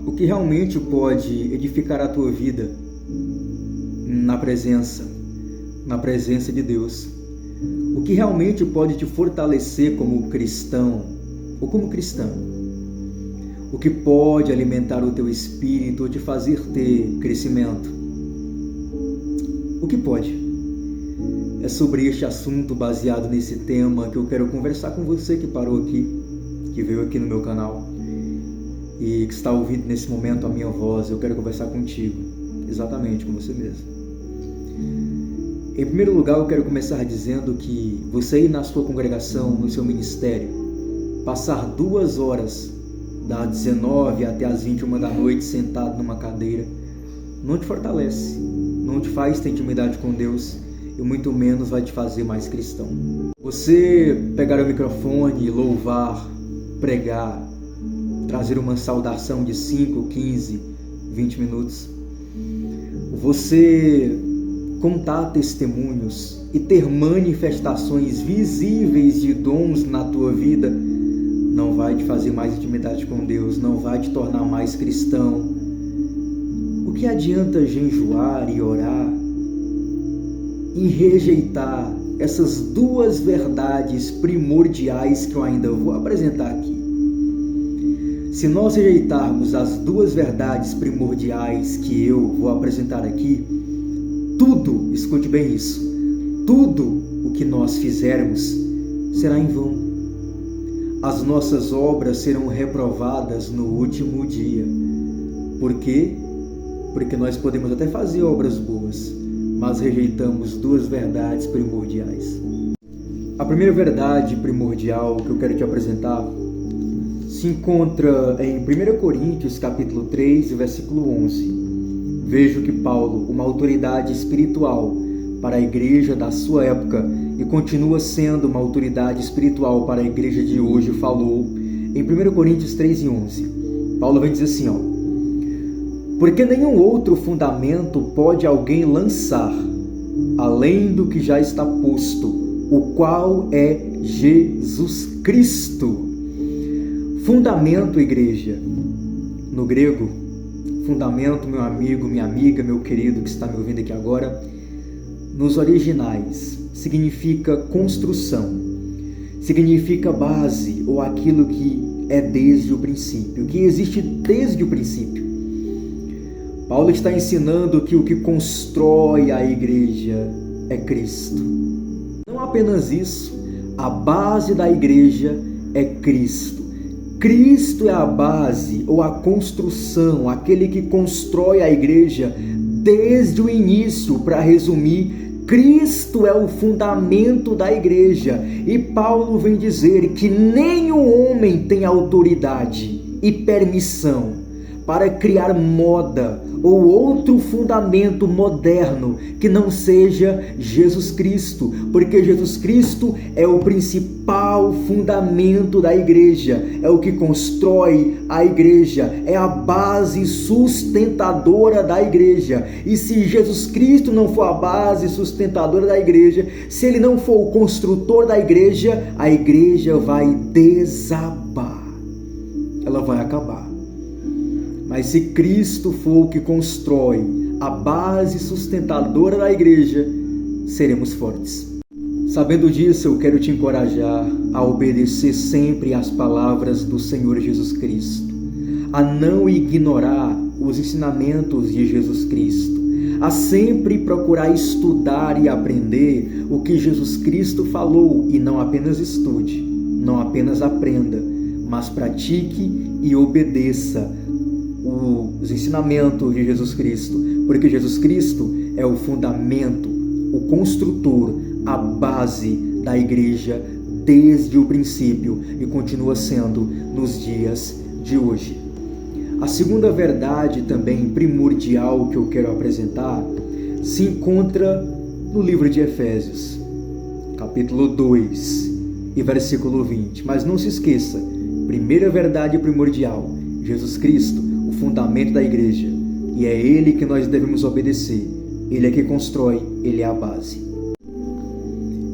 O que realmente pode edificar a tua vida na presença de Deus? O que realmente pode te fortalecer como cristão ou como cristã? O que pode alimentar o teu espírito ou te fazer ter crescimento? O que pode? É sobre este assunto, baseado nesse tema, que eu quero conversar com você que parou aqui, que veio aqui no meu canal e que está ouvindo nesse momento a minha voz. Eu quero conversar contigo, exatamente com você mesmo. Em primeiro lugar, eu quero começar dizendo que você ir na sua congregação, no seu ministério, passar 2 horas, das 19 até as 21 da noite, sentado numa cadeira, não te fortalece, não te faz ter intimidade com Deus e muito menos vai te fazer mais cristão. Você pegar o microfone, louvar, pregar, trazer uma saudação de 5, 15, 20 minutos, você contar testemunhos e ter manifestações visíveis de dons na tua vida, não vai te fazer mais intimidade com Deus, não vai te tornar mais cristão. O que adianta jejuar e orar e rejeitar essas 2 verdades primordiais que eu ainda vou apresentar aqui? Se nós rejeitarmos as 2 verdades primordiais que eu vou apresentar aqui, tudo, escute bem isso, tudo o que nós fizermos será em vão. As nossas obras serão reprovadas no último dia. Por quê? Porque nós podemos até fazer obras boas, mas rejeitamos 2 verdades primordiais. A primeira verdade primordial que eu quero te apresentar se encontra em 1 Coríntios capítulo 3, versículo 11. Vejo que Paulo, uma autoridade espiritual para a igreja da sua época e continua sendo uma autoridade espiritual para a igreja de hoje, falou em 1 Coríntios 3, 11. Paulo vem dizer assim, porque nenhum outro fundamento pode alguém lançar, além do que já está posto, o qual é Jesus Cristo. Fundamento, igreja, no grego, fundamento, meu amigo, minha amiga, meu querido que está me ouvindo aqui agora, nos originais, significa construção, significa base ou aquilo que é desde o princípio, que existe desde o princípio. Paulo está ensinando que o que constrói a igreja é Cristo. Não apenas isso, a base da igreja é Cristo. Cristo é a base ou a construção, aquele que constrói a igreja desde o início. Para resumir, Cristo é o fundamento da igreja. E Paulo vem dizer que nenhum homem tem autoridade e permissão para criar moda ou outro fundamento moderno que não seja Jesus Cristo, porque Jesus Cristo é o principal fundamento da igreja, é o que constrói a igreja, é a base sustentadora da igreja. E se Jesus Cristo não for a base sustentadora da igreja, se ele não for o construtor da igreja, a igreja vai desabar, ela vai acabar. Mas se Cristo for o que constrói a base sustentadora da igreja, seremos fortes. Sabendo disso, eu quero te encorajar a obedecer sempre às palavras do Senhor Jesus Cristo, a não ignorar os ensinamentos de Jesus Cristo, a sempre procurar estudar e aprender o que Jesus Cristo falou, e não apenas estude, não apenas aprenda, mas pratique e obedeça os ensinamentos de Jesus Cristo, porque Jesus Cristo é o fundamento, o construtor, a base da igreja desde o princípio e continua sendo nos dias de hoje. A segunda verdade também primordial que eu quero apresentar se encontra no livro de Efésios, capítulo 2 e versículo 20. Mas não se esqueça, primeira verdade primordial, Jesus Cristo, o fundamento da igreja, e é Ele que nós devemos obedecer. Ele é que constrói, Ele é a base.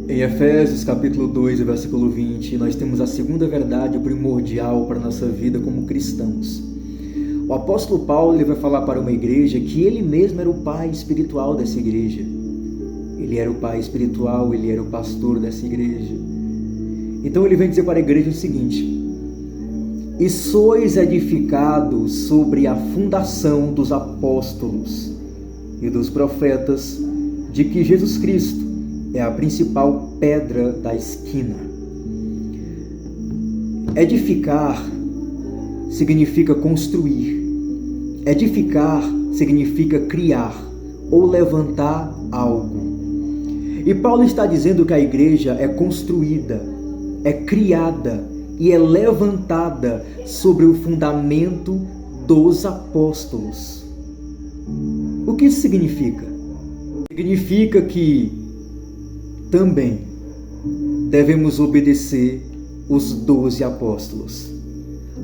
Em Efésios capítulo 2, versículo 20, nós temos a segunda verdade primordial para a nossa vida como cristãos. O apóstolo Paulo ele vai falar para uma igreja que ele mesmo era o pai espiritual dessa igreja. Ele era o pai espiritual, ele era o pastor dessa igreja. Então ele vem dizer para a igreja o seguinte: e sois edificados sobre a fundação dos apóstolos e dos profetas, de que Jesus Cristo é a principal pedra da esquina. Edificar significa construir. Edificar significa criar ou levantar algo. E Paulo está dizendo que a igreja é construída, é criada e é levantada sobre o fundamento dos apóstolos. O que isso significa? Significa que também devemos obedecer os 12 apóstolos.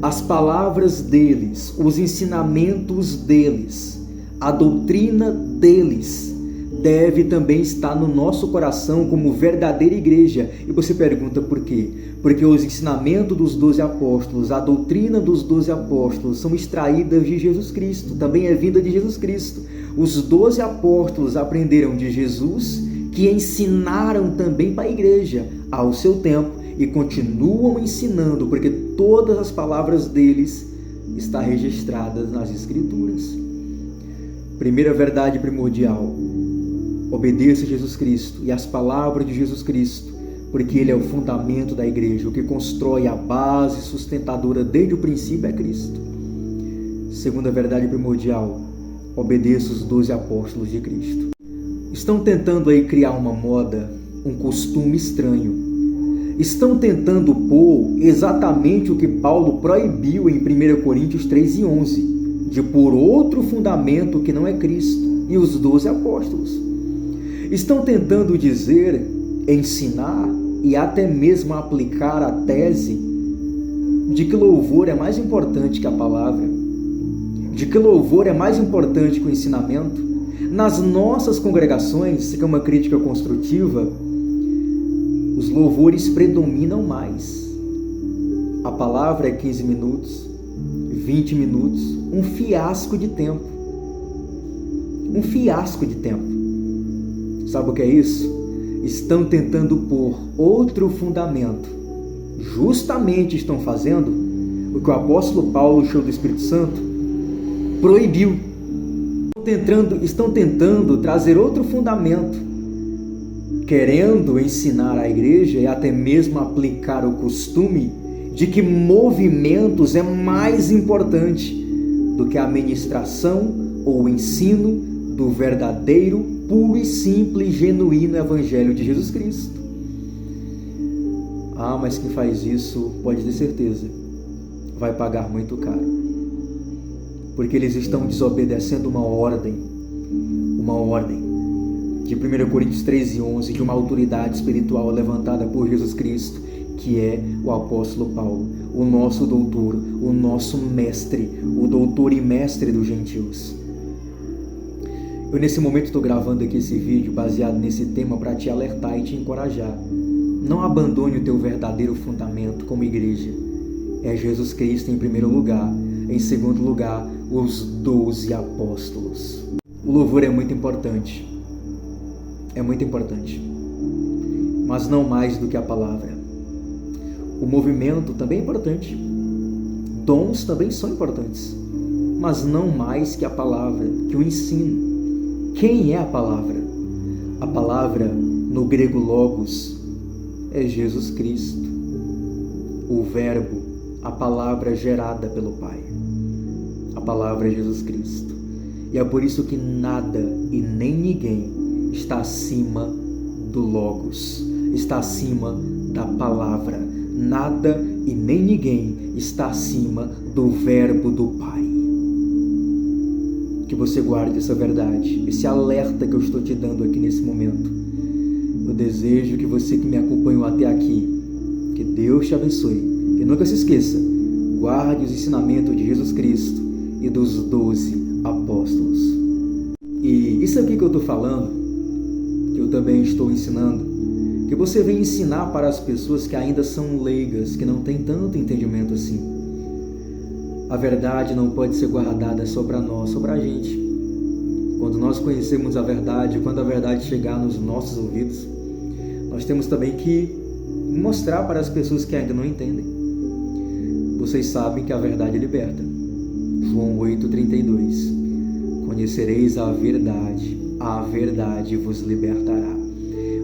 As palavras deles, os ensinamentos deles, a doutrina deles deve também estar no nosso coração como verdadeira igreja. E você pergunta por quê? Porque os ensinamentos dos 12 apóstolos, a doutrina dos 12 apóstolos são extraídas de Jesus Cristo, também é vinda de Jesus Cristo. Os 12 apóstolos aprenderam de Jesus, que ensinaram também para a igreja ao seu tempo e continuam ensinando, porque todas as palavras deles estão registradas nas Escrituras. Primeira verdade primordial: obedeça a Jesus Cristo e as palavras de Jesus Cristo, porque Ele é o fundamento da igreja, o que constrói a base sustentadora desde o princípio é Cristo. Segunda verdade primordial: obedeça os 12 apóstolos de Cristo. Estão tentando aí criar uma moda, um costume estranho. Estão tentando pôr exatamente o que Paulo proibiu em 1 Coríntios 3:11, de pôr outro fundamento que não é Cristo e os 12 apóstolos. Estão tentando dizer, ensinar e até mesmo aplicar a tese de que louvor é mais importante que a palavra, de que louvor é mais importante que o ensinamento. Nas nossas congregações, isso é uma crítica construtiva, os louvores predominam mais. A palavra é 15 minutos, 20 minutos, um fiasco de tempo. Um fiasco de tempo. Sabe o que é isso? Estão tentando pôr outro fundamento. Justamente estão fazendo o que o apóstolo Paulo, cheio do Espírito Santo, proibiu. Estão tentando trazer outro fundamento, querendo ensinar à igreja e até mesmo aplicar o costume de que movimentos é mais importante do que a ministração ou o ensino do verdadeiro, puro e simples, genuíno Evangelho de Jesus Cristo. Ah, mas quem faz isso, pode ter certeza, vai pagar muito caro. Porque eles estão desobedecendo uma ordem de 1 Coríntios 13:11, de uma autoridade espiritual levantada por Jesus Cristo, que é o apóstolo Paulo, o nosso doutor, o nosso mestre, o doutor e mestre dos gentios. Eu nesse momento estou gravando aqui esse vídeo baseado nesse tema para te alertar e te encorajar. Não abandone o teu verdadeiro fundamento como igreja. É Jesus Cristo em primeiro lugar. Em segundo lugar, os 12 apóstolos. O louvor é muito importante. É muito importante. Mas não mais do que a palavra. O movimento também é importante. Dons também são importantes. Mas não mais que a palavra, que o ensino. Quem é a palavra? A palavra, no grego logos, é Jesus Cristo. O verbo, a palavra gerada pelo Pai. A palavra é Jesus Cristo. E é por isso que nada e nem ninguém está acima do Logos, está acima da palavra. Nada e nem ninguém está acima do verbo do Pai. Que você guarde essa verdade, esse alerta que eu estou te dando aqui nesse momento. Eu desejo que você que me acompanhou até aqui, que Deus te abençoe. E nunca se esqueça, guarde os ensinamentos de Jesus Cristo e dos 12 apóstolos. E isso aqui que eu estou falando, que eu também estou ensinando, Que você venha ensinar para as pessoas que ainda são leigas, que não têm tanto entendimento assim. A verdade não pode ser guardada só para nós, só para a gente. Quando nós conhecemos a verdade, quando a verdade chegar nos nossos ouvidos, nós temos também que mostrar para as pessoas que ainda não entendem. Vocês sabem que a verdade liberta. João 8,32. Conhecereis a verdade vos libertará.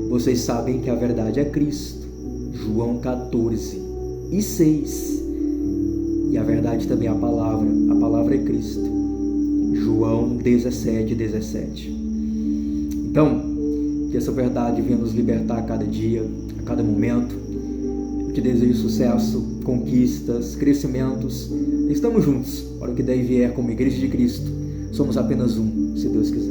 Vocês sabem que a verdade é Cristo. João 14:6. E a verdade também é a palavra é Cristo. João 17:17. Então, que essa verdade venha nos libertar a cada dia, a cada momento. Eu te desejo sucesso, conquistas, crescimentos. Estamos juntos para o que daí vier como Igreja de Cristo. Somos apenas um, se Deus quiser.